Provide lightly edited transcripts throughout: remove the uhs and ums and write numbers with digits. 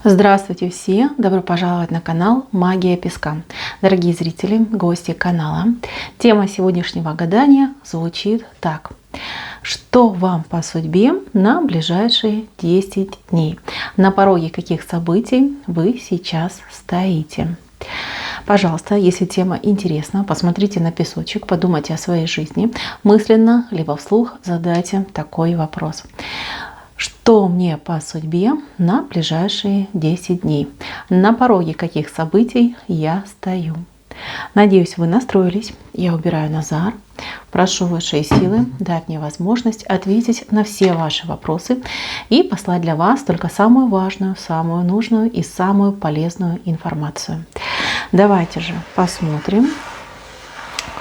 Здравствуйте все! Добро пожаловать на канал Магия Песка. Дорогие зрители, гости канала. Тема сегодняшнего гадания звучит так. Что вам по судьбе на ближайшие 10 дней? На пороге каких событий вы сейчас стоите? Пожалуйста, если тема интересна, посмотрите на песочек, подумайте о своей жизни. Мысленно, либо вслух задайте такой вопрос. Что мне по судьбе на ближайшие 10 дней? На пороге каких событий я стою? Надеюсь, вы настроились. Я убираю Назар. Прошу высшие силы дать мне возможность ответить на все ваши вопросы и послать для вас только самую важную, самую нужную и самую полезную информацию. Давайте же посмотрим,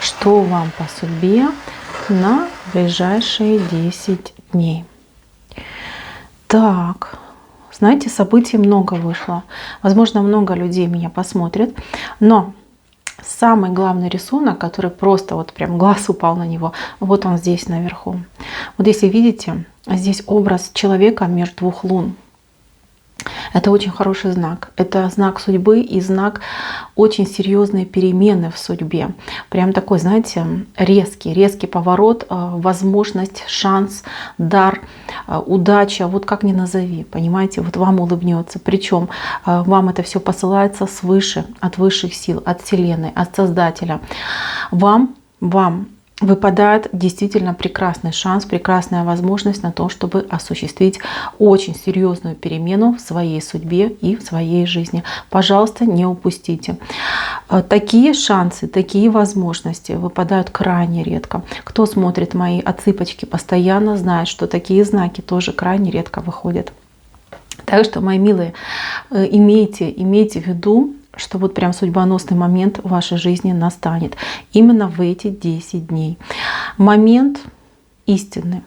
что вам по судьбе на ближайшие 10 дней. Так, знаете, событий много вышло. Возможно, много людей меня посмотрят. Но самый главный рисунок, который просто вот прям глаз упал на него, вот он здесь наверху. Вот если видите, здесь образ человека между двух лун. Это очень хороший знак. Это знак судьбы и знак очень серьезной перемены в судьбе. Прям такой, знаете, резкий поворот, возможность, шанс, дар, удача, вот как ни назови, понимаете, вот вам улыбнется. Причем вам это все посылается свыше, от высших сил, от Вселенной, от Создателя. Вам выпадает действительно прекрасный шанс, прекрасная возможность на то, чтобы осуществить очень серьезную перемену в своей судьбе и в своей жизни. Пожалуйста, не упустите. Такие шансы, такие возможности выпадают крайне редко. Кто смотрит мои отсыпочки постоянно, знает, что такие знаки тоже крайне редко выходят. Так что, мои милые, имейте в виду, что вот прям судьбоносный момент в вашей жизни настанет именно в эти 10 дней. Момент истинный.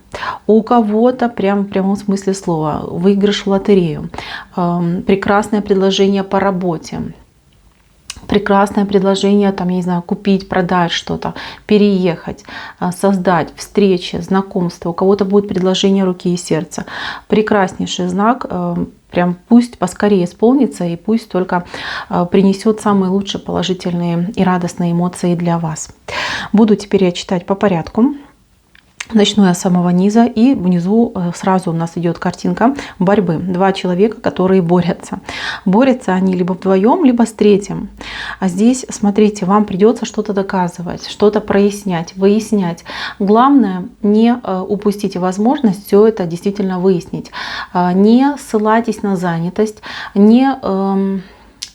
У кого-то прям в прямом смысле слова выигрыш в лотерею, прекрасное предложение по работе, прекрасное предложение, там, я не знаю, купить, продать что-то, переехать, создать встречи, знакомства. У кого-то будет предложение руки и сердца. Прекраснейший знак. Прям пусть поскорее исполнится и пусть только принесет самые лучшие положительные и радостные эмоции для вас. Буду теперь я читать по порядку. Начну я с самого низа, и внизу сразу у нас идет картинка борьбы. Два человека, которые борются. Борются они либо вдвоем, либо с третьим. А здесь, смотрите, вам придется что-то доказывать, что-то прояснять, выяснять. Главное, не упустите возможность все это действительно выяснить. Не ссылайтесь на занятость, не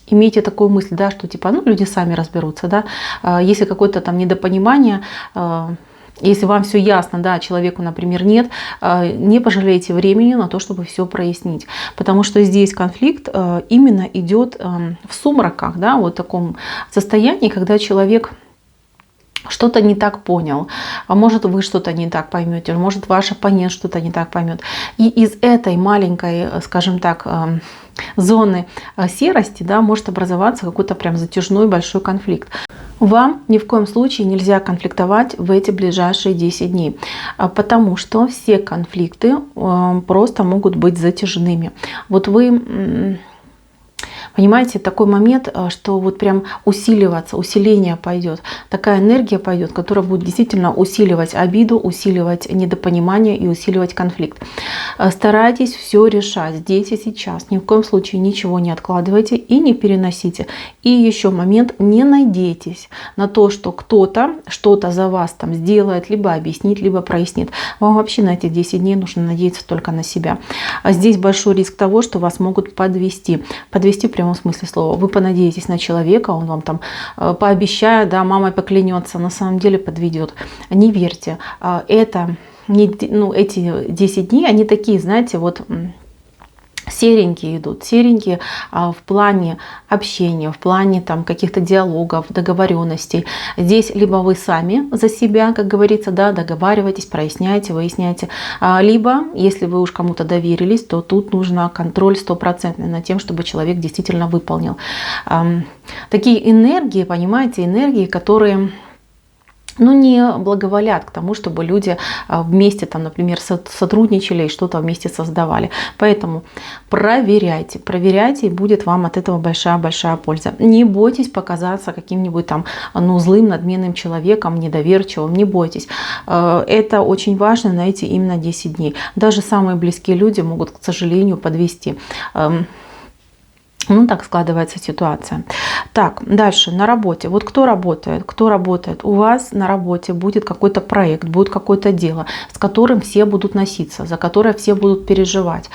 имейте такую мысль, да, что типа, люди сами разберутся. Да? Если какое-то там недопонимание, если вам все ясно, да, человеку, например, нет, не пожалейте времени на то, чтобы все прояснить. Потому что здесь конфликт именно идет в сумраках, да, вот в таком состоянии, когда человек что-то не так понял, а может вы что-то не так поймете, может ваш оппонент что-то не так поймет. И из этой маленькой, скажем так, зоны серости, да, может образоваться какой-то прям затяжной большой конфликт. Вам ни в коем случае нельзя конфликтовать в эти ближайшие 10 дней, потому что все конфликты просто могут быть затяжными. Вот вы понимаете, такой момент, что вот прям усиление пойдет, такая энергия пойдет, которая будет действительно усиливать обиду, усиливать недопонимание и усиливать конфликт. Старайтесь все решать здесь и сейчас. Ни в коем случае ничего не откладывайте и не переносите. И еще момент, не надейтесь на то, что кто-то что-то за вас там сделает, либо объяснит, либо прояснит. Вам вообще на эти 10 дней нужно надеяться только на себя. А здесь большой риск того, что вас могут подвести. Подвести в прямом смысле слова. Вы понадеетесь на человека, он вам там пообещает, да, мамой поклянется, на самом деле подведет. Не верьте. Это эти 10 дней, они такие, знаете, вот серенькие идут, серенькие в плане общения, в плане там каких-то диалогов, договоренностей. Здесь либо вы сами за себя, как говорится, да, договариваетесь, проясняете, выясняете, либо, если вы уж кому-то доверились, то тут нужно контроль стопроцентный над тем, чтобы человек действительно выполнил. Такие энергии, понимаете, энергии, которые ну, не благоволят к тому, чтобы люди вместе, там, например, сотрудничали и что-то вместе создавали. Поэтому проверяйте, проверяйте, и будет вам от этого большая-большая польза. Не бойтесь показаться каким-нибудь там, ну, злым, надменным человеком, недоверчивым, не бойтесь. Это очень важно на эти именно 10 дней. Даже самые близкие люди могут, к сожалению, подвести. Ну, так складывается ситуация. Так, дальше на работе. Вот кто работает? Кто работает? У вас на работе будет какой-то проект, будет какое-то дело, с которым все будут носиться, за которое все будут переживать.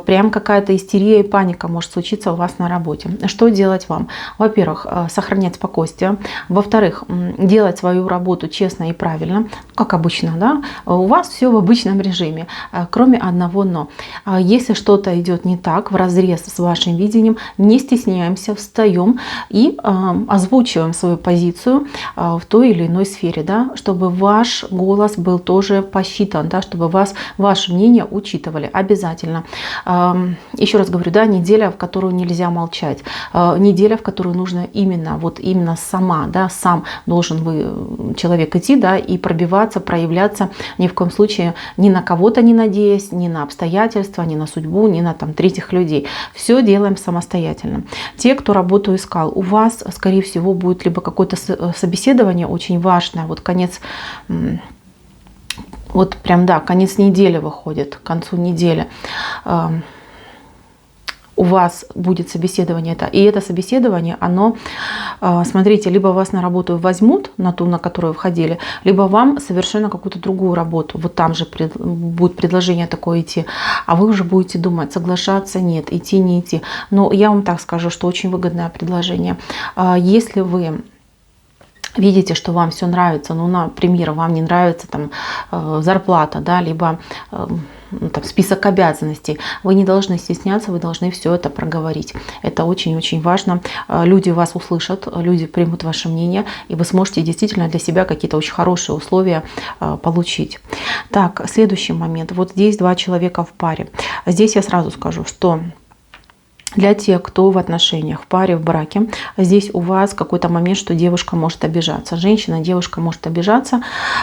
Прям какая-то истерия и паника может случиться у вас на работе. Что делать вам? Во-первых, сохранять спокойствие. Во-вторых, делать свою работу честно и правильно, как обычно, да? У вас все в обычном режиме, кроме одного но. Если что-то идет не так, вразрез с вашим видением, не стесняемся, встаем и озвучиваем свою позицию в той или иной сфере, да, чтобы ваш голос был тоже посчитан, да, чтобы ваше мнение учитывали обязательно. Еще раз говорю, да, неделя, в которую нельзя молчать, неделя, в которую нужно именно сам должен человек идти, да, и пробиваться, проявляться, ни в коем случае ни на кого-то не надеясь, ни на обстоятельства, ни на судьбу, ни на там третьих людей. Все делаем самостоятельно. Те, кто работу искал, у вас, скорее всего, будет либо какое-то собеседование очень важное, вот конец, вот прям, да, конец недели выходит, к концу недели. У вас будет собеседование, и это собеседование, оно, смотрите, либо вас на работу возьмут, на ту, на которую вы входили, либо вам совершенно какую-то другую работу. Вот там же будет предложение такое идти, а вы уже будете думать, соглашаться, нет, идти, не идти. Но я вам так скажу, что очень выгодное предложение. Если вы видите, что вам все нравится, ну, например, вам не нравится там зарплата, да, либо там, список обязанностей, вы не должны стесняться, вы должны все это проговорить. Это очень-очень важно. Люди вас услышат, люди примут ваше мнение, и вы сможете действительно для себя какие-то очень хорошие условия получить. Так, следующий момент. Вот здесь 2 человека в паре. Здесь я сразу скажу, что для тех, кто в отношениях, в паре, в браке, здесь у вас какой-то момент, что девушка может обижаться. Женщина, девушка может обижаться.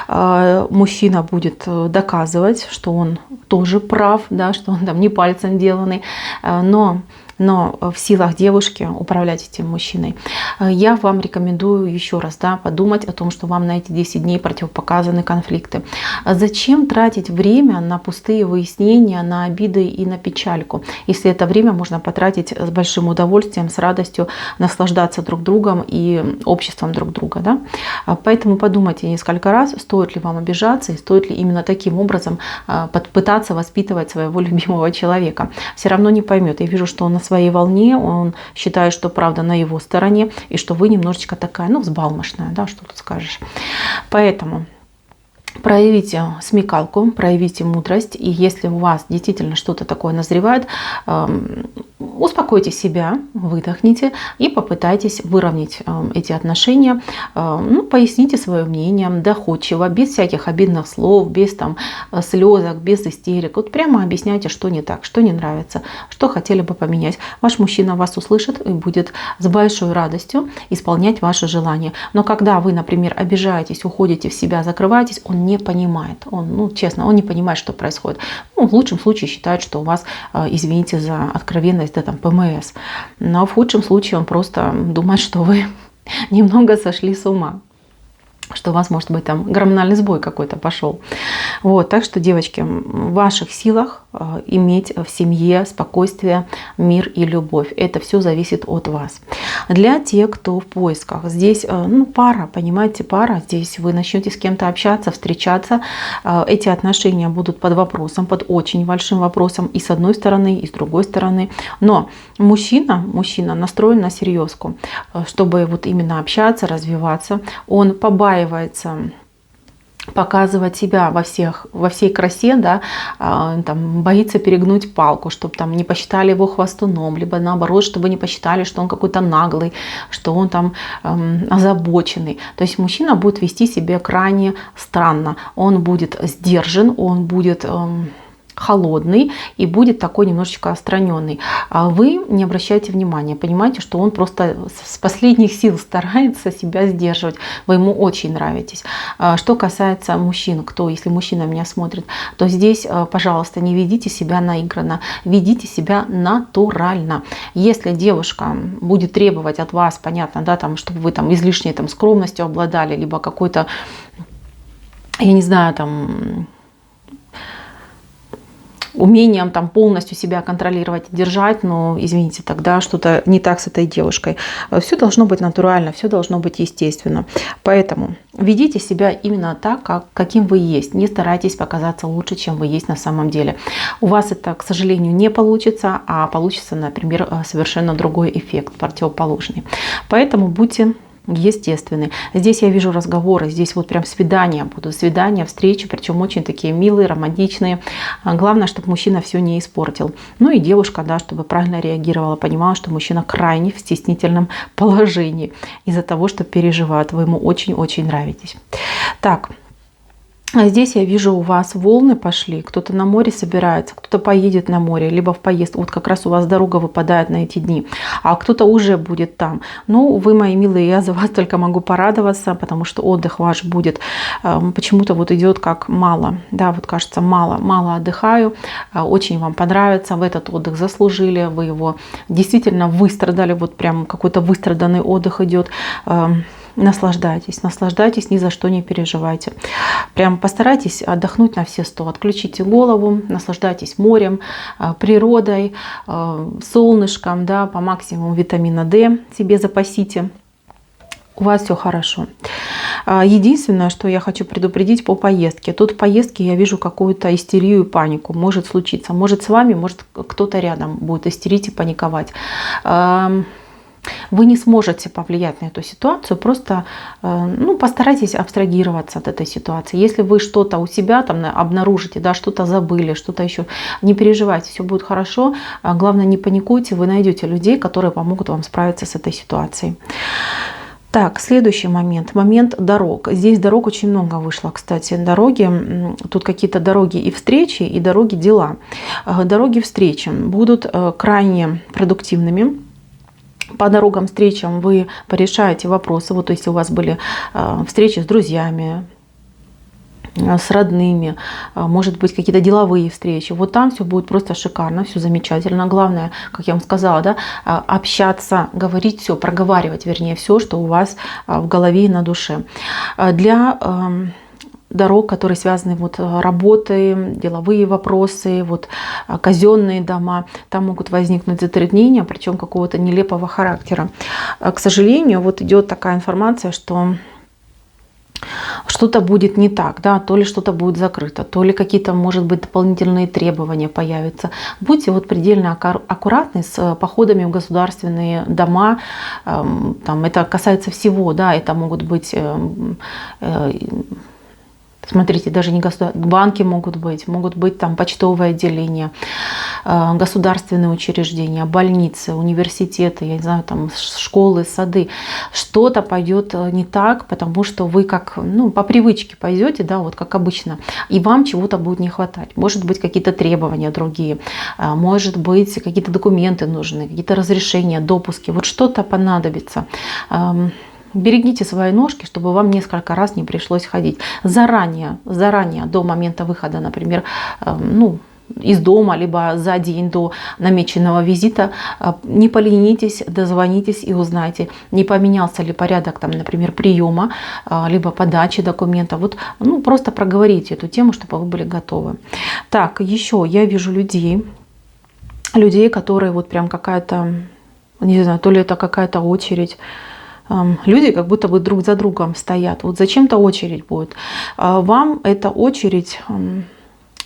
Мужчина будет доказывать, что он тоже прав, да, что он там не пальцем деланный. Но в силах девушки управлять этим мужчиной. Я вам рекомендую еще раз, да, подумать о том, что вам на эти 10 дней противопоказаны конфликты. Зачем тратить время на пустые выяснения, на обиды и на печальку, если это время можно потратить с большим удовольствием, с радостью, наслаждаться друг другом и обществом друг друга. Да? Поэтому подумайте несколько раз, стоит ли вам обижаться и стоит ли именно таким образом пытаться воспитывать своего любимого человека. Все равно не поймет. Я вижу, что он на своей волне, он считает, что правда на его стороне, и что вы немножечко такая, ну, взбалмошная, да, что тут скажешь. Поэтому проявите смекалку, проявите мудрость, и если у вас действительно что-то такое назревает, успокойте себя, выдохните и попытайтесь выровнять эти отношения, ну, поясните свое мнение доходчиво, без всяких обидных слов, без там слезок, без истерик. Вот прямо объясняйте, что не так, что не нравится, что хотели бы поменять. Ваш мужчина вас услышит и будет с большой радостью исполнять ваши желания. Но когда вы, например, обижаетесь, уходите в себя, закрываетесь, он не понимает. Он, ну, честно, он не понимает, что происходит. Ну, в лучшем случае считает, что у вас, извините за откровенность, да, там, ПМС. Но в худшем случае он просто думает, что вы немного сошли с ума, что у вас, может быть, там гормональный сбой какой-то пошел. Вот, так что, девочки, в ваших силах иметь в семье спокойствие, мир и любовь. Это все зависит от вас. Для тех, кто в поисках, здесь, ну, пара, понимаете, пара, здесь вы начнете с кем-то общаться, встречаться, эти отношения будут под вопросом, под очень большим вопросом и с одной стороны, и с другой стороны. Но мужчина настроен на серьезку, чтобы вот именно общаться, развиваться. Он побаивается показывать себя во всей красе, да, там, боится перегнуть палку, чтобы там не посчитали его хвастуном, либо наоборот, чтобы не посчитали, что он какой-то наглый, что он там озабоченный. То есть мужчина будет вести себя крайне странно, он будет сдержан, он будет холодный и будет такой немножечко отстраненный. А вы не обращайте внимания, понимаете, что он просто с последних сил старается себя сдерживать. Вы ему очень нравитесь. Что касается мужчин, если мужчина меня смотрит, то здесь, пожалуйста, не ведите себя наигранно, ведите себя натурально. Если девушка будет требовать от вас, понятно, да, там, чтобы вы там излишней там скромностью обладали, либо какой-то, я не знаю, там, умением там полностью себя контролировать и держать, но, извините, тогда что-то не так с этой девушкой. Все должно быть натурально, все должно быть естественно. Поэтому ведите себя именно так, каким вы есть. Не старайтесь показаться лучше, чем вы есть на самом деле. У вас это, к сожалению, не получится, а получится, например, совершенно другой эффект, противоположный. Поэтому будьте естественный. Здесь я вижу разговоры, здесь вот прям свидания будут, свидания, встречи, причем очень такие милые, романтичные. Главное, чтобы мужчина все не испортил. Ну и девушка, да, чтобы правильно реагировала, понимала, что мужчина крайне в стеснительном положении из-за того, что переживает. Вы ему очень-очень нравитесь. Так. А здесь я вижу, у вас волны пошли, кто-то на море собирается, кто-то поедет на море, либо в поездку. Вот как раз у вас дорога выпадает на эти дни, а кто-то уже будет там. Ну, вы, мои милые, я за вас только могу порадоваться, потому что отдых ваш будет. Почему-то вот идет как мало, да, вот кажется, мало отдыхаю, очень вам понравится, в этот отдых заслужили, вы его действительно выстрадали, вот прям какой-то выстраданный отдых идет. Наслаждайтесь, наслаждайтесь, ни за что не переживайте. Прям постарайтесь отдохнуть на все 100. Отключите голову, наслаждайтесь морем, природой, солнышком, да, по максимуму витамина D себе запасите. У вас все хорошо. Единственное, что я хочу предупредить по поездке. Тут в поездке я вижу какую-то истерию и панику. Может случиться. Может с вами, может кто-то рядом будет истерить и паниковать. Вы не сможете повлиять на эту ситуацию, просто постарайтесь абстрагироваться от этой ситуации. Если вы что-то у себя там обнаружите, да, что-то забыли, что-то еще, не переживайте, все будет хорошо. Главное, не паникуйте, вы найдете людей, которые помогут вам справиться с этой ситуацией. Так, следующий момент. Момент дорог. Здесь дорог очень много вышло, кстати. Дороги, тут какие-то дороги и встречи, и дороги дела. Дороги встречи будут крайне продуктивными. По дорогам, встречам вы порешаете вопросы. Вот если у вас были встречи с друзьями, с родными, может быть, какие-то деловые встречи. Вот там все будет просто шикарно, все замечательно. Главное, как я вам сказала, да, общаться, говорить все, проговаривать, вернее, все, что у вас в голове и на душе. Для дорог, которые связаны вот работой, деловые вопросы, вот казенные дома, там могут возникнуть затруднения, причем какого-то нелепого характера. К сожалению, вот идет такая информация, что что-то будет не так, да, то ли что-то будет закрыто, то ли какие-то, может быть, дополнительные требования появятся. Будьте вот предельно аккуратны с походами в государственные дома, там, это касается всего, да, это могут быть смотрите, даже не банки могут быть там почтовые отделения, государственные учреждения, больницы, университеты, я не знаю, там школы, сады. Что-то пойдет не так, потому что вы как, по привычке пойдете, да, вот как обычно, и вам чего-то будет не хватать. Может быть, какие-то требования другие, может быть, какие-то документы нужны, какие-то разрешения, допуски, вот что-то понадобится. Берегите свои ножки, чтобы вам несколько раз не пришлось ходить. Заранее, до момента выхода, например, из дома, либо за день до намеченного визита, не поленитесь, дозвонитесь и узнайте, не поменялся ли порядок, там, например, приема, либо подачи документов. Вот, просто проговорите эту тему, чтобы вы были готовы. Так, еще я вижу людей, которые вот прям какая-то, не знаю, то ли это какая-то очередь, люди как будто бы друг за другом стоят. Вот зачем-то очередь будет. Вам эта очередь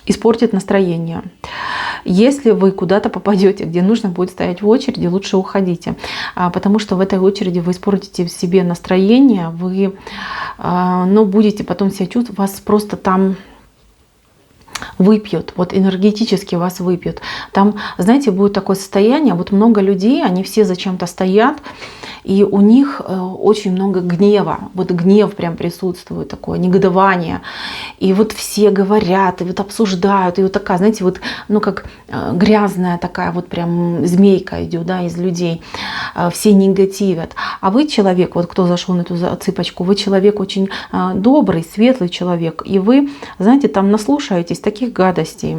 испортит настроение. Если вы куда-то попадете, где нужно будет стоять в очереди, лучше уходите. Потому что в этой очереди вы испортите себе настроение, вы будете потом себя чувствовать, вас просто там выпьют, вот энергетически вас выпьют. Там, знаете, будет такое состояние, вот много людей, они все зачем-то стоят, и у них очень много гнева. Вот гнев прям присутствует, такое негодование. И вот все говорят, и вот обсуждают, и вот такая, знаете, вот, ну как грязная такая вот прям змейка идет, да, из людей. Все негативят. А вы человек, вот кто зашел на эту цыпочку, вы человек очень добрый, светлый человек. И вы, знаете, там наслушаетесь таких гадостей,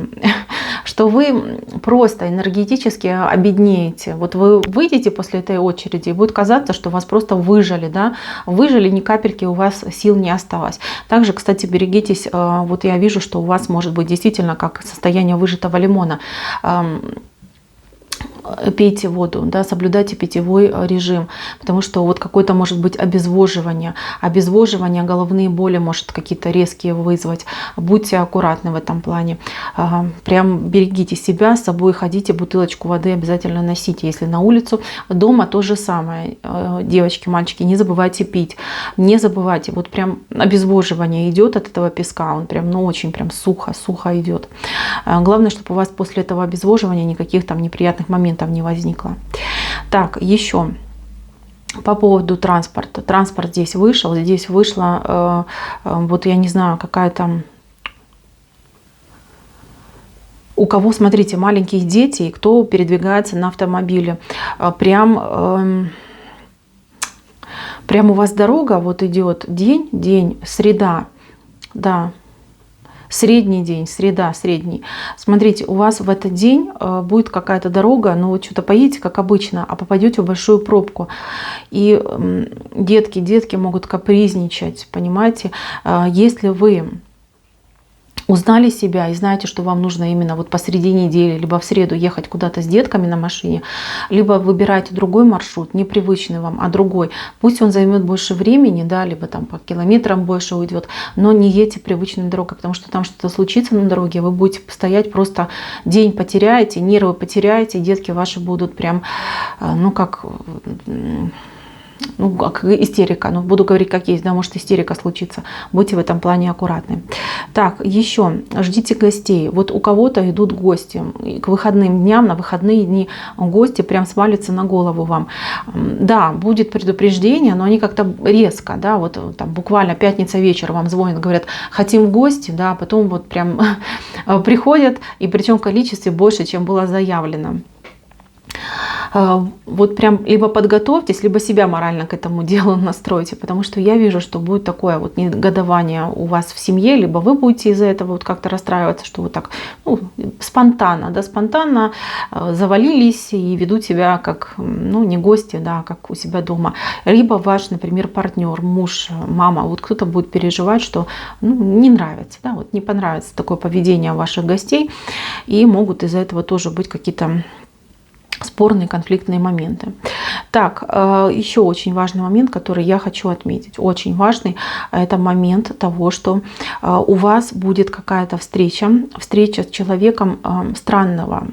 что вы просто энергетически обеднеете. Вот вы выйдете после этой очереди, и будет казаться, что вас просто выжали, да, выжали, ни капельки у вас сил не осталось. Также, кстати, берегитесь, вот я вижу, что у вас может быть действительно как состояние выжатого лимона. Пейте воду, да, соблюдайте питьевой режим, потому что вот какое-то может быть обезвоживание, головные боли может какие-то резкие вызвать. Будьте аккуратны в этом плане. Прям берегите себя, с собой ходите, бутылочку воды обязательно носите. Если на улицу, дома то же самое. Девочки, мальчики, не забывайте пить, не забывайте. Вот прям обезвоживание идет от этого песка, он прям, ну очень прям сухо идет. Главное, чтобы у вас после этого обезвоживания никаких там неприятных моментов не возникло. Так, еще по поводу транспорта. Транспорт здесь вышел, здесь вышла, вот я не знаю, какая-то... У кого, смотрите, маленькие дети, и кто передвигается на автомобиле, прям у вас дорога вот идет день, среда, да, средний день, среда, средний. Смотрите, у вас в этот день будет какая-то дорога, но вы что-то поедете, как обычно, а попадете в большую пробку. И детки могут капризничать, понимаете? Если вы узнали себя и знаете, что вам нужно именно вот посреди недели, либо в среду ехать куда-то с детками на машине, либо выбирайте другой маршрут, непривычный вам, а другой. Пусть он займет больше времени, да, либо там по километрам больше уйдет, но не едьте привычной дорогой, потому что там что-то случится на дороге, вы будете стоять, просто день потеряете, нервы потеряете, детки ваши будут прям, ну как истерика, ну буду говорить как есть, да, может истерика случится, будьте в этом плане аккуратны. Так, еще ждите гостей. Вот у кого-то идут гости к выходным дням, на выходные дни гости прям свалятся на голову вам. Да, будет предупреждение, но они как-то резко, да, вот там буквально пятница вечер вам звонят, говорят, хотим в гости, да, потом вот прям приходят, и причем в количестве больше, чем было заявлено. Вот прям либо подготовьтесь, либо себя морально к этому делу настройте, потому что я вижу, что будет такое вот негодование у вас в семье, либо вы будете из-за этого вот как-то расстраиваться, что вот так спонтанно, да, спонтанно завалились и ведут себя как, ну, не гости, да, как у себя дома. Либо ваш, например, партнер, муж, мама, вот кто-то будет переживать, что не нравится, да, вот не понравится такое поведение ваших гостей, и могут из-за этого тоже быть какие-то спорные, конфликтные моменты. Так, еще очень важный момент, который я хочу отметить. Очень важный, это момент того, что у вас будет какая-то встреча с человеком странного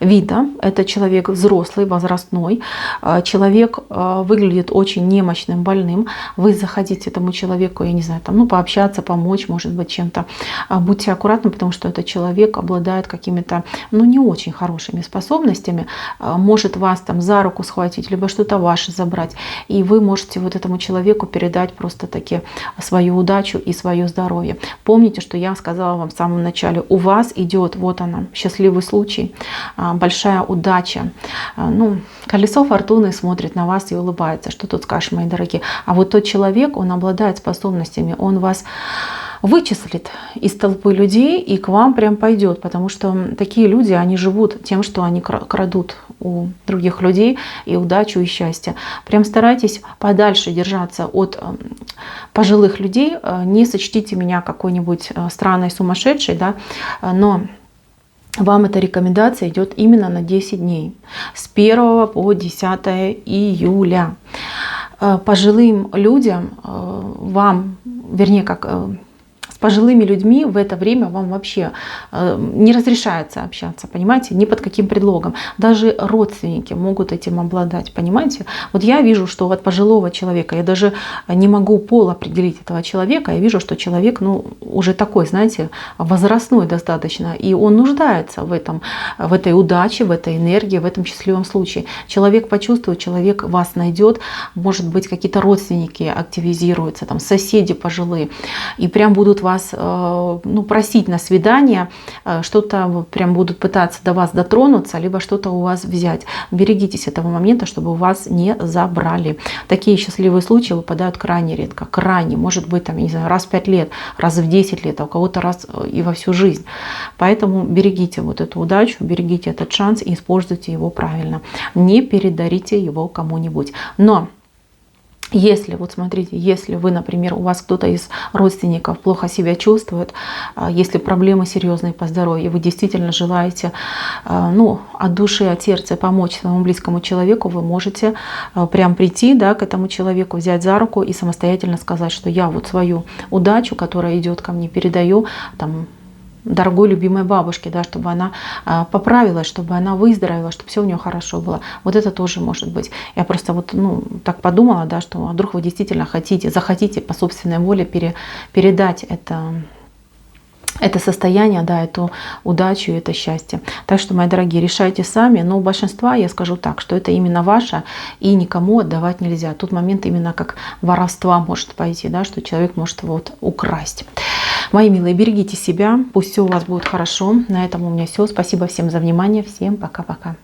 вида. Это человек взрослый, возрастной. Человек выглядит очень немощным, больным. Вы захотите этому человеку, я не знаю, там, пообщаться, помочь, может быть, чем-то. Будьте аккуратны, потому что этот человек обладает какими-то, не очень хорошими способностями. Может вас там за руку схватить, либо что-то ваше забрать. И вы можете вот этому человеку передать просто-таки свою удачу и свое здоровье. Помните, что я сказала вам в самом начале. У вас идет, вот она, счастливый случай, большая удача. Колесо фортуны смотрит на вас и улыбается. Что тут скажешь, мои дорогие? А вот тот человек, он обладает способностями, он вас вычислит из толпы людей и к вам прям пойдет, потому что такие люди, они живут тем, что они крадут у других людей и удачу, и счастье. Прям старайтесь подальше держаться от пожилых людей. Не сочтите меня какой-нибудь странной, сумасшедшей, да, но вам эта рекомендация идет именно на 10 дней, с 1 по 10 июля. Пожилым людям вам, вернее, как пожилыми людьми в это время вам вообще не разрешается общаться, понимаете, ни под каким предлогом. Даже родственники могут этим обладать, понимаете. Вот я вижу, что от пожилого человека, я даже не могу пол определить этого человека, я вижу, что человек, ну, уже такой, знаете, возрастной достаточно, и он нуждается в этом, в этой удаче, в этой энергии, в этом счастливом случае. Человек почувствует, человек вас найдет, может быть, какие-то родственники активизируются, там, соседи пожилые, и прям будут вас, ну, просить на свидание, что-то прям будут пытаться до вас дотронуться, либо что-то у вас взять. Берегитесь этого момента, чтобы у вас не забрали. Такие счастливые случаи выпадают крайне редко, крайне, может быть, там, я не знаю, раз в 5 лет, раз в 10 лет, а у кого-то раз и во всю жизнь. Поэтому берегите вот эту удачу, берегите этот шанс и используйте его правильно. Не передарите его кому-нибудь. Но если, вот смотрите, если вы, например, у вас кто-то из родственников плохо себя чувствует, если проблемы серьезные по здоровью, и вы действительно желаете, ну, от души, от сердца помочь своему близкому человеку, вы можете прям прийти, да, к этому человеку, взять за руку и самостоятельно сказать, что я вот свою удачу, которая идет ко мне, передаю там дорогой любимой бабушке, да, чтобы она поправилась, чтобы она выздоровела, чтобы все у нее хорошо было. Вот это тоже может быть. Я просто вот, ну, так подумала, да, что вдруг вы действительно захотите по собственной воле передать это состояние, да, эту удачу и это счастье. Так что, мои дорогие, решайте сами. Но у большинства я скажу так, что это именно ваше и никому отдавать нельзя. Тут момент именно как воровства может пойти, да, что человек может вот украсть. Мои милые, берегите себя, пусть все у вас будет хорошо. На этом у меня все. Спасибо всем за внимание. Всем пока-пока.